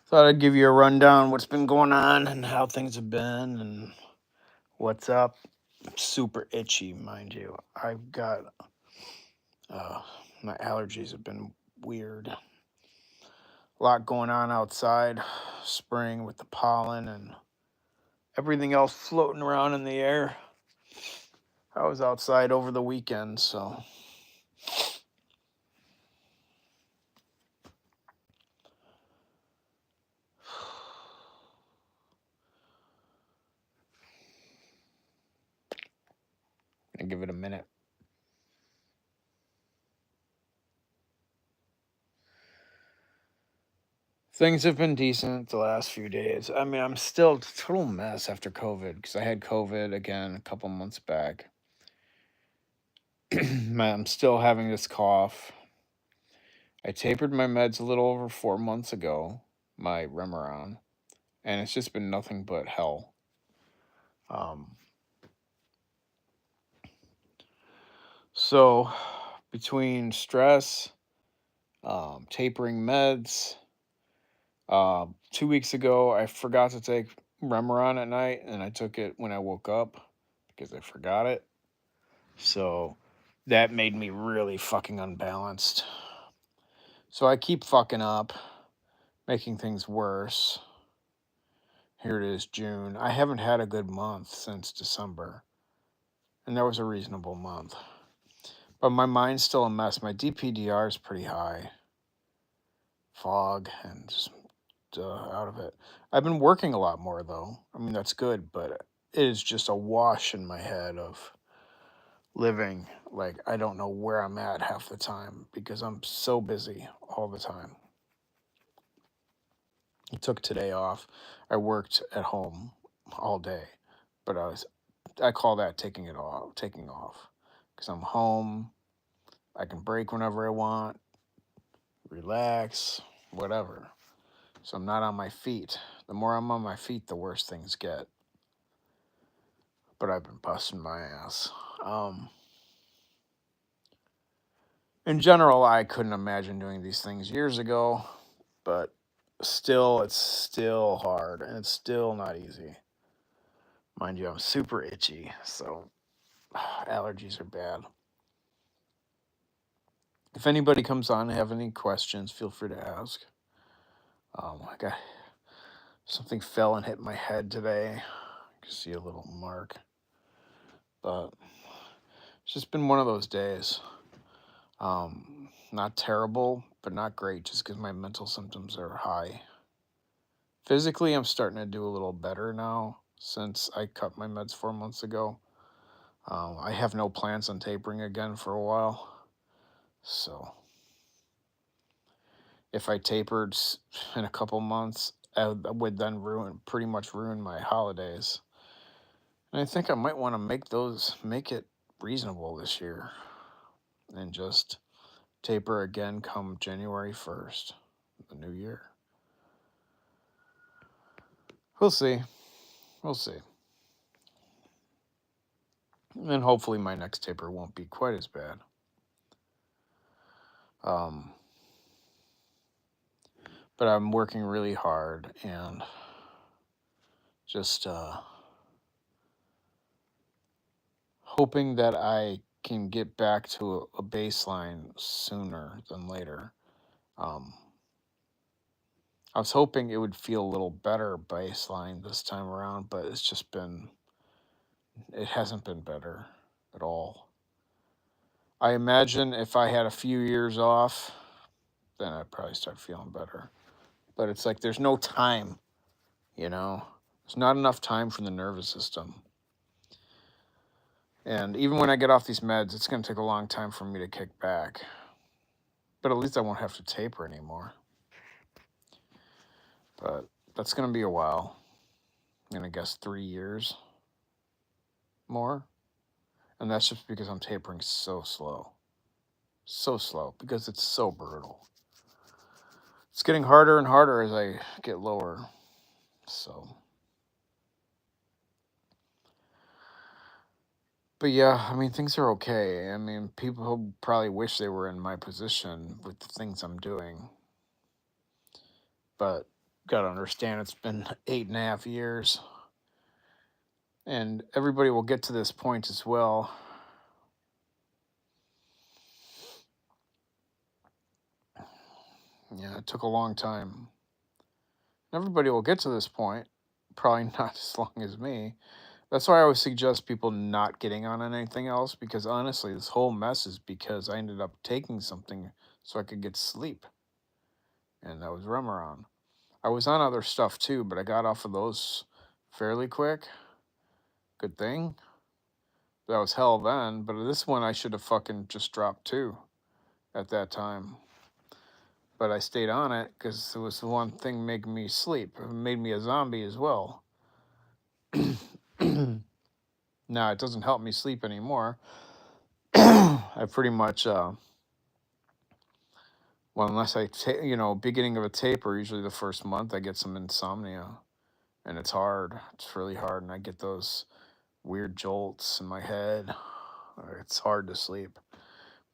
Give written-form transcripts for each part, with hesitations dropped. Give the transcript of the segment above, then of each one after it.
Thought I'd give you a rundown what's been going on and how things have been and what's up. I'm super itchy, mind you. I've got uh, my allergies have been weird. A lot going on outside, spring with the pollen and everything else floating around in the air. I was outside over the weekend, so I give it a minute. Things have been decent the last few days. I mean, I'm still a total mess after COVID because I had COVID again a couple months back. I'm still having this cough. I tapered my meds a little over 4 months ago, my Remeron, and it's just been nothing but hell. Um, so, between stress, tapering meds, 2 weeks ago I forgot to take Remeron at night, and I took it when I woke up because I forgot it. So that made me really fucking unbalanced. So I keep fucking up, making things worse. Here it is, June. I haven't had a good month since December, and that was a reasonable month. But my mind's still a mess. My DPDR is pretty high. Fog and just out of it. I've been working a lot more, though. I mean, that's good, but it is just a wash in my head of living like I don't know where I'm at half the time because I'm so busy all the time. I took today off. I worked at home all day, but I call that taking off because I'm home. I can break whenever I want, relax, whatever. So I'm not on my feet. The more I'm on my feet, the worse things get. But I've been busting my ass. Um, in general, I couldn't imagine doing these things years ago, but still, it's still hard and it's still not easy. Mind you, I'm super itchy, so allergies are bad. If anybody comes on and have any questions, feel free to ask. I got something fell and hit my head today. You can see a little mark, but it's just been one of those days. Not terrible, but not great, just because my mental symptoms are high. Physically, I'm starting to do a little better now since I cut my meds 4 months ago. I have no plans on tapering again for a while, so if I tapered in a couple months, I would then pretty much ruin my holidays. And I think I might want to make it reasonable this year and just taper again come January 1st, the new year. We'll see. We'll see. And then hopefully my next taper won't be quite as bad. But I'm working really hard and just hoping that I can get back to a baseline sooner than later. Um, I was hoping it would feel a little better baseline this time around, but it hasn't been better at all. I imagine if I had a few years off, then I'd probably start feeling better. But it's like there's no time, you know? There's not enough time for the nervous system. And even when I get off these meds, it's going to take a long time for me to kick back. But at least I won't have to taper anymore. But that's going to be a while. I'm going to guess 3 years more. And that's just because I'm tapering so slow. So slow because it's so brutal. It's getting harder and harder as I get lower. So. But yeah, I mean, things are okay. I mean, people probably wish they were in my position with the things I'm doing. But got to understand it's been 8.5 years. And everybody will get to this point as well. Yeah, it took a long time. Everybody will get to this point. Probably not as long as me. That's why I always suggest people not getting on anything else, because honestly, this whole mess is because I ended up taking something so I could get sleep. And that was Remeron. I was on other stuff too, but I got off of those fairly quick. Good thing. That was hell then, but this one I should have fucking just dropped too at that time. But I stayed on it because it was the one thing making me sleep. It made me a zombie as well. Now it doesn't help me sleep anymore. I pretty much, well, unless beginning of a taper, usually the first month, I get some insomnia, and it's hard. It's really hard, and I get those weird jolts in my head. It's hard to sleep.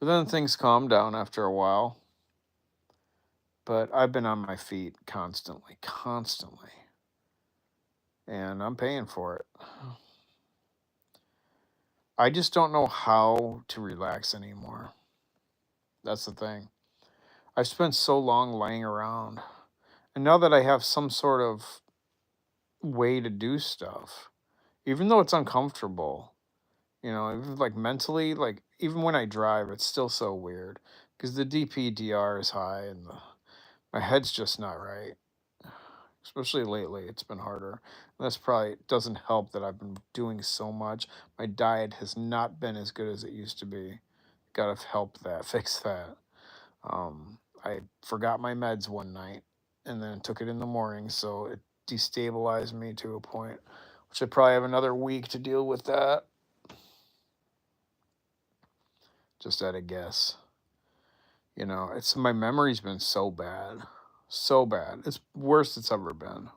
But then things calm down after a while. But I've been on my feet constantly, and I'm paying for it. I just don't know how to relax anymore. That's the thing. I've spent so long laying around. And now that I have some sort of way to do stuff, even though it's uncomfortable, even like mentally, like even when I drive, it's still so weird because the DPDR is high and my head's just not right. Especially lately, it's been harder. That's probably doesn't help that I've been doing so much. My diet has not been as good as it used to be. Gotta help that, fix that. I forgot my meds one night and then took it in the morning, so it destabilized me to a point, which I probably have another week to deal with that. Just at a guess. It's my memory's been so bad. So bad. It's worst it's ever been.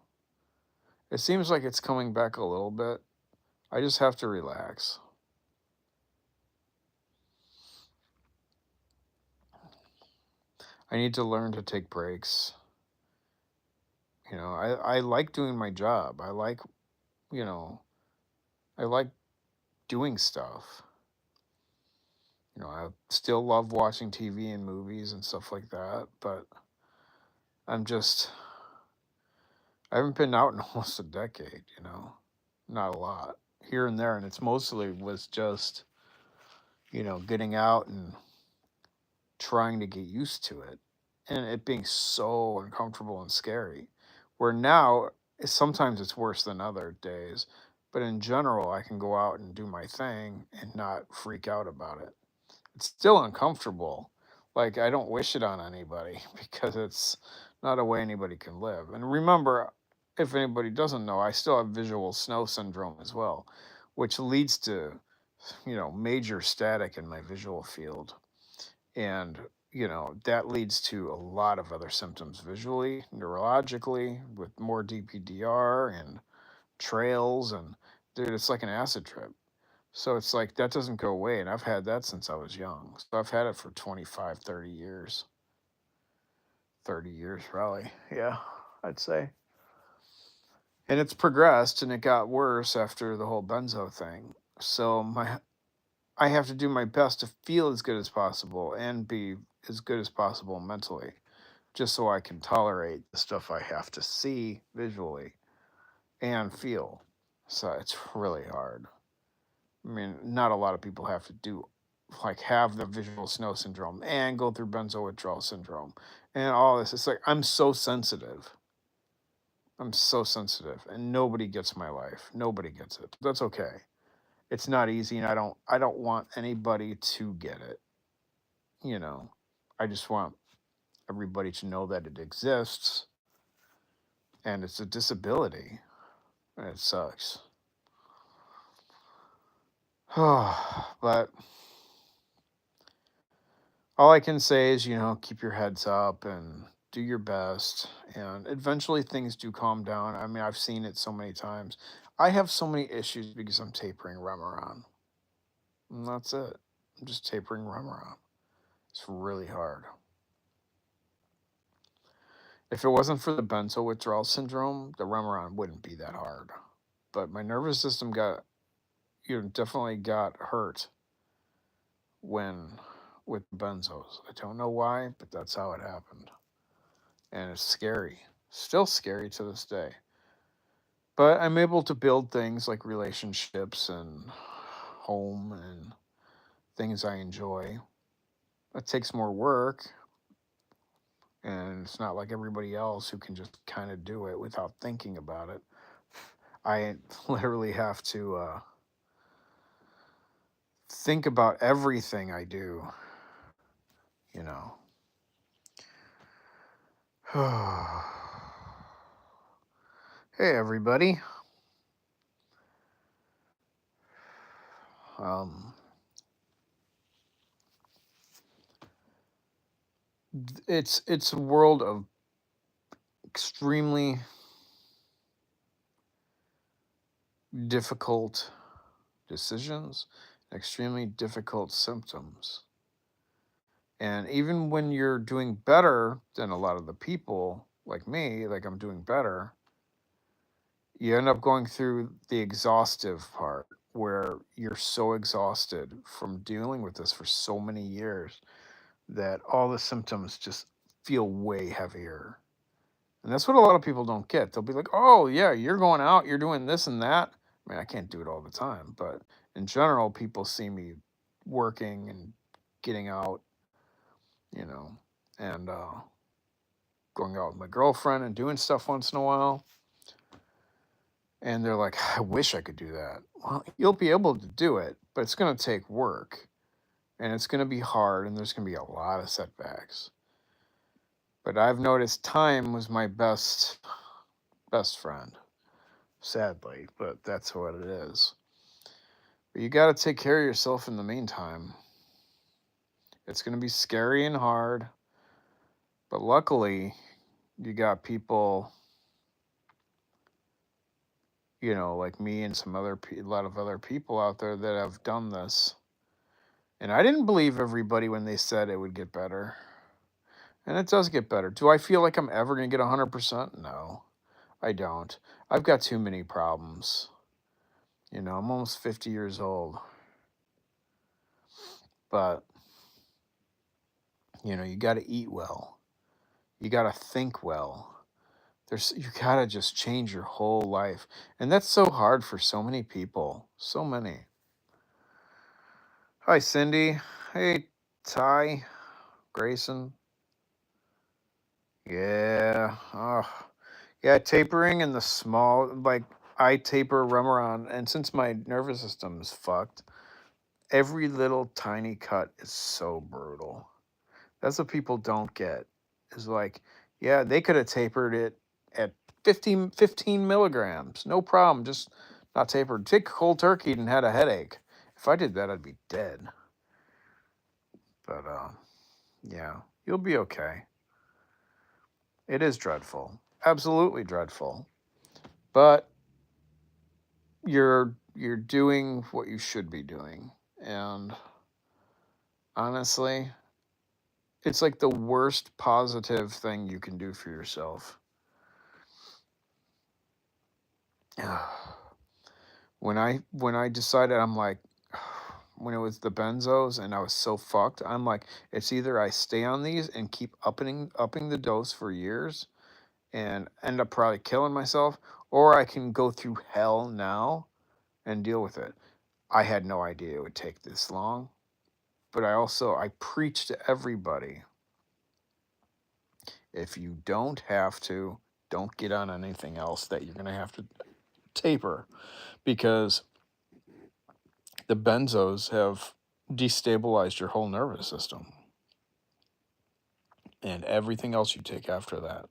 It seems like it's coming back a little bit. I just have to relax. I need to learn to take breaks. I like doing my job. You know, I like doing stuff. I still love watching TV and movies and stuff like that, but I'm just, I haven't been out in almost a decade. Not a lot. Here and there, and it's mostly was just, getting out and trying to get used to it and it being so uncomfortable and scary. Where now, sometimes it's worse than other days, but in general, I can go out and do my thing and not freak out about it. It's still uncomfortable. Like, I don't wish it on anybody because it's not a way anybody can live. And remember, if anybody doesn't know, I still have visual snow syndrome as well, which leads to, major static in my visual field. And, that leads to a lot of other symptoms visually, neurologically, with more DPDR and trails. And, dude, it's like an acid trip. So it's like that doesn't go away. And I've had that since I was young. So I've had it for 25, 30 years. 30 years, probably. Yeah, I'd say. And it's progressed and it got worse after the whole benzo thing. So I have to do my best to feel as good as possible and be as good as possible mentally, just so I can tolerate the stuff I have to see visually and feel. So it's really hard. I mean, not a lot of people have to have the visual snow syndrome and go through benzo withdrawal syndrome and all this. It's like I'm so sensitive. I'm so sensitive and nobody gets my life. Nobody gets it. That's okay. It's not easy and I don't want anybody to get it. You know. I just want everybody to know that it exists and it's a disability and it sucks. But all I can say is, keep your heads up and do your best. And eventually things do calm down. I mean, I've seen it so many times. I have so many issues because I'm tapering Remeron. And that's it. I'm just tapering Remeron. It's really hard. If it wasn't for the benzo withdrawal syndrome, the Remeron wouldn't be that hard. But my nervous system definitely got hurt when with benzos. I don't know why, but that's how it happened. And it's scary. Still scary to this day. But I'm able to build things like relationships and home and things I enjoy. It takes more work, and it's not like everybody else who can just kind of do it without thinking about it. I literally have to think about everything I do, you know. Hey, everybody. Um, it's a world of extremely difficult decisions, extremely difficult symptoms. And even when you're doing better than a lot of the people, like me, like I'm doing better, you end up going through the exhaustive part where you're so exhausted from dealing with this for so many years that all the symptoms just feel way heavier. And that's what a lot of people don't get. They'll be like, oh, yeah, you're going out, you're doing this and that. I mean, I can't do it all the time, but in general, people see me working and getting out, you know, and going out with my girlfriend and doing stuff once in a while. And they're like, I wish I could do that. Well, you'll be able to do it, but it's going to take work and it's going to be hard and there's going to be a lot of setbacks. But I've noticed time was my best friend, sadly, but that's what it is. But you got to take care of yourself in the meantime. It's going to be scary and hard, but luckily, you got people, like me and a lot of other people out there that have done this. And I didn't believe everybody when they said it would get better. And it does get better. Do I feel like I'm ever going to get 100%? No, I don't. I've got too many problems. I'm almost 50 years old. But, you got to eat well. You got to think well. You got to just change your whole life. And that's so hard for so many people. So many. Hi, Cindy. Hey, Ty, Grayson. Yeah. Oh, yeah. Tapering and the small, like I taper Remeron, and since my nervous system is fucked, every little tiny cut is so brutal. That's what people don't get. Is like, yeah, they could have tapered it at 15 milligrams, no problem. Just not tapered. Take cold turkey and had a headache. If I did that, I'd be dead. But yeah, you'll be okay. It is dreadful, absolutely dreadful, but you're doing what you should be doing, and honestly, it's like the worst positive thing you can do for yourself. When I decided, I'm like, when it was the benzos and I was so fucked, I'm like, it's either I stay on these and keep upping the dose for years and end up probably killing myself, or I can go through hell now and deal with it. I had no idea it would take this long, but I preach to everybody, if you don't have to, don't get on anything else that you're going to have to taper, because the benzos have destabilized your whole nervous system, and everything else you take after that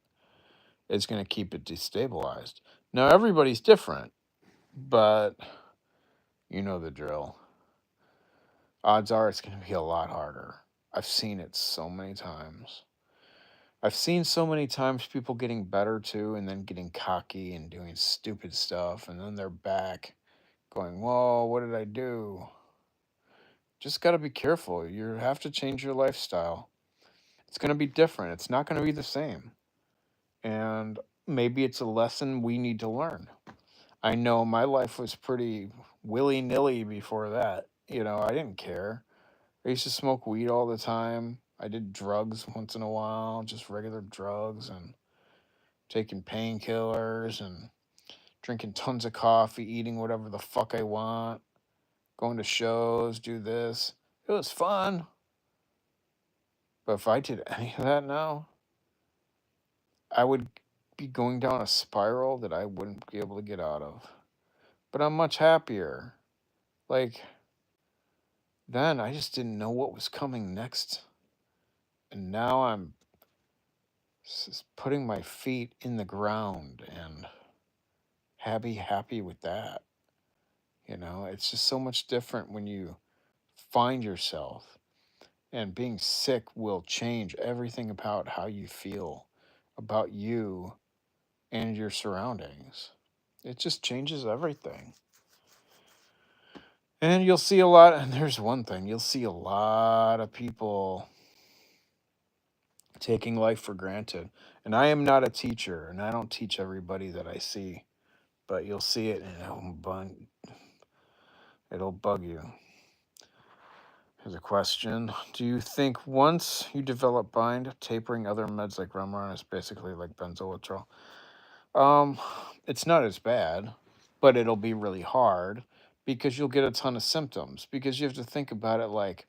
is going to keep it destabilized. Now, everybody's different, but you know the drill. Odds are it's going to be a lot harder. I've seen it so many times. I've seen so many times people getting better too, and then getting cocky and doing stupid stuff, and then they're back going, whoa, what did I do? Just got to be careful. You have to change your lifestyle. It's going to be different. It's not going to be the same. And maybe it's a lesson we need to learn. I know my life was pretty willy nilly before that. I didn't care. I used to smoke weed all the time. I did drugs once in a while, just regular drugs, and taking painkillers and drinking tons of coffee, eating whatever the fuck I want, going to shows, do this. It was fun. But if I did any of that now, I would be going down a spiral that I wouldn't be able to get out of. But I'm much happier. Like, then I just didn't know what was coming next. And now I'm putting my feet in the ground and happy with that. It's just so much different when you find yourself, and being sick will change everything about how you feel about you and your surroundings. It just changes everything. And you'll see a lot, and there's one thing, you'll see a lot of people taking life for granted. And I am not a teacher, and I don't teach everybody that I see, but you'll see it, and it'll bug you. Here's a question. Do you think once you develop bind, tapering other meds like Remeron is basically like benzoyl withdrawal? It's not as bad, but it'll be really hard because you'll get a ton of symptoms. Because you have to think about it like,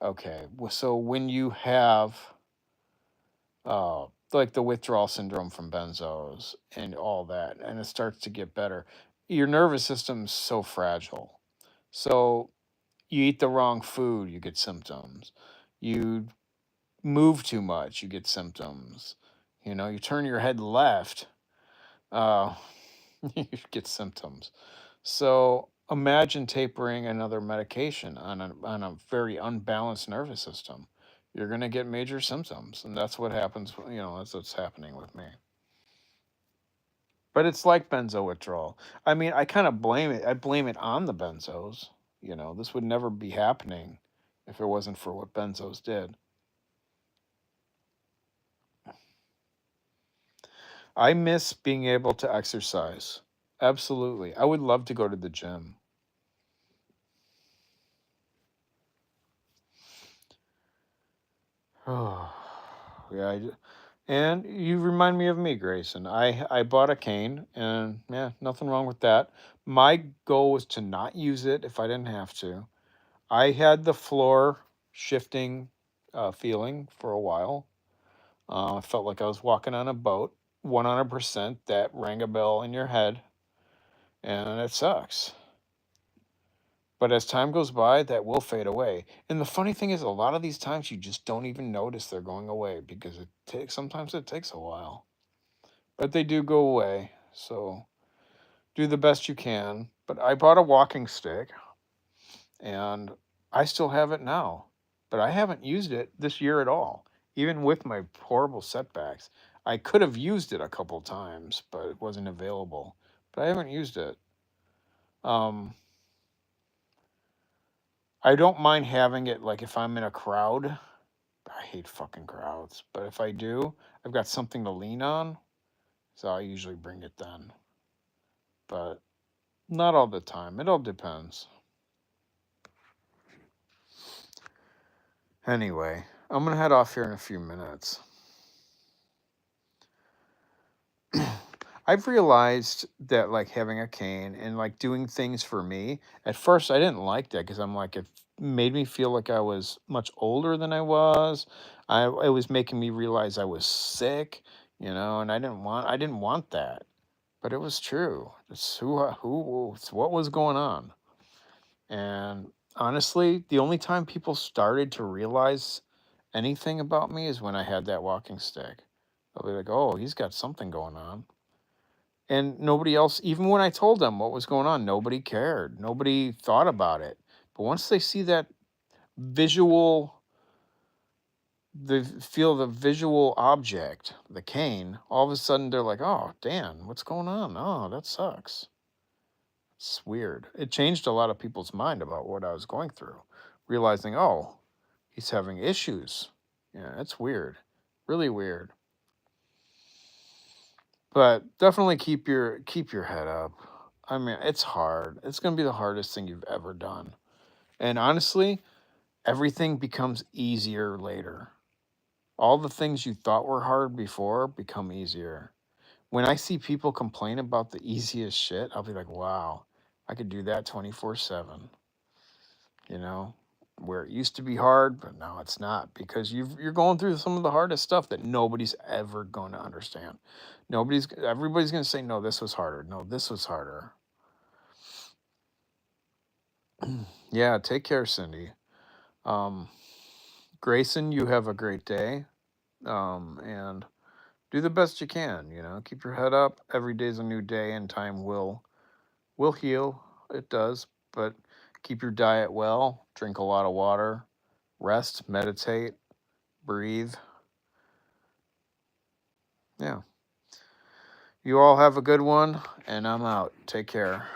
okay, so when you have like the withdrawal syndrome from benzos and all that, and it starts to get better, your nervous system's so fragile. So you eat the wrong food, you get symptoms. You move too much, you get symptoms. You turn your head left, uh, you get symptoms. So imagine tapering another medication on a very unbalanced nervous system. You're going to get major symptoms. And that's what happens. That's what's happening with me. But it's like benzo withdrawal. I mean, I kind of blame it. I blame it on the benzos. This would never be happening if it wasn't for what benzos did. I miss being able to exercise. Absolutely. I would love to go to the gym. Oh, yeah. And you remind me of me, Grayson. I bought a cane, and yeah, nothing wrong with that. My goal was to not use it if I didn't have to. I had the floor shifting feeling for a while. I felt like I was walking on a boat. 100% that rang a bell in your head, and it sucks. But as time goes by, that will fade away. And the funny thing is, a lot of these times you just don't even notice they're going away because sometimes it takes a while. But they do go away. So do the best you can. But I bought a walking stick, and I still have it now. But I haven't used it this year at all, even with my horrible setbacks. I could have used it a couple times, but it wasn't available. But I haven't used it. Um, I don't mind having it like if I'm in a crowd. I hate fucking crowds, but if I do, I've got something to lean on, so I usually bring it then. But not all the time. It all depends. Anyway, I'm gonna head off here in a few minutes. I've realized that like having a cane and like doing things for me, at first I didn't like that because I'm like, it made me feel like I was much older than I was. It was making me realize I was sick, and I didn't want that. But it was true. It's it's what was going on. And honestly, the only time people started to realize anything about me is when I had that walking stick. They'll be like, "Oh, he's got something going on." And nobody else, even when I told them what was going on, nobody cared. Nobody thought about it. But once they see that visual, they feel the visual object, the cane, all of a sudden they're like, "Oh, Dan, what's going on? Oh, that sucks." It's weird. It changed a lot of people's mind about what I was going through, realizing, oh, he's having issues. Yeah, it's weird. Really weird. But definitely keep your head up. I mean, it's hard. It's going to be the hardest thing you've ever done. And honestly, everything becomes easier later. All the things you thought were hard before become easier. When I see people complain about the easiest shit, I'll be like, wow, I could do that 24/7. You know, where it used to be hard, but now it's not because you're going through some of the hardest stuff that nobody's ever going to understand. Everybody's going to say, no, this was harder. No, this was harder. Yeah, take care, Cindy. Um, Grayson, you have a great day. And do the best you can, keep your head up. Every day's a new day and time will heal. It does, but keep your diet well, drink a lot of water, rest, meditate, breathe. Yeah. You all have a good one, and I'm out. Take care.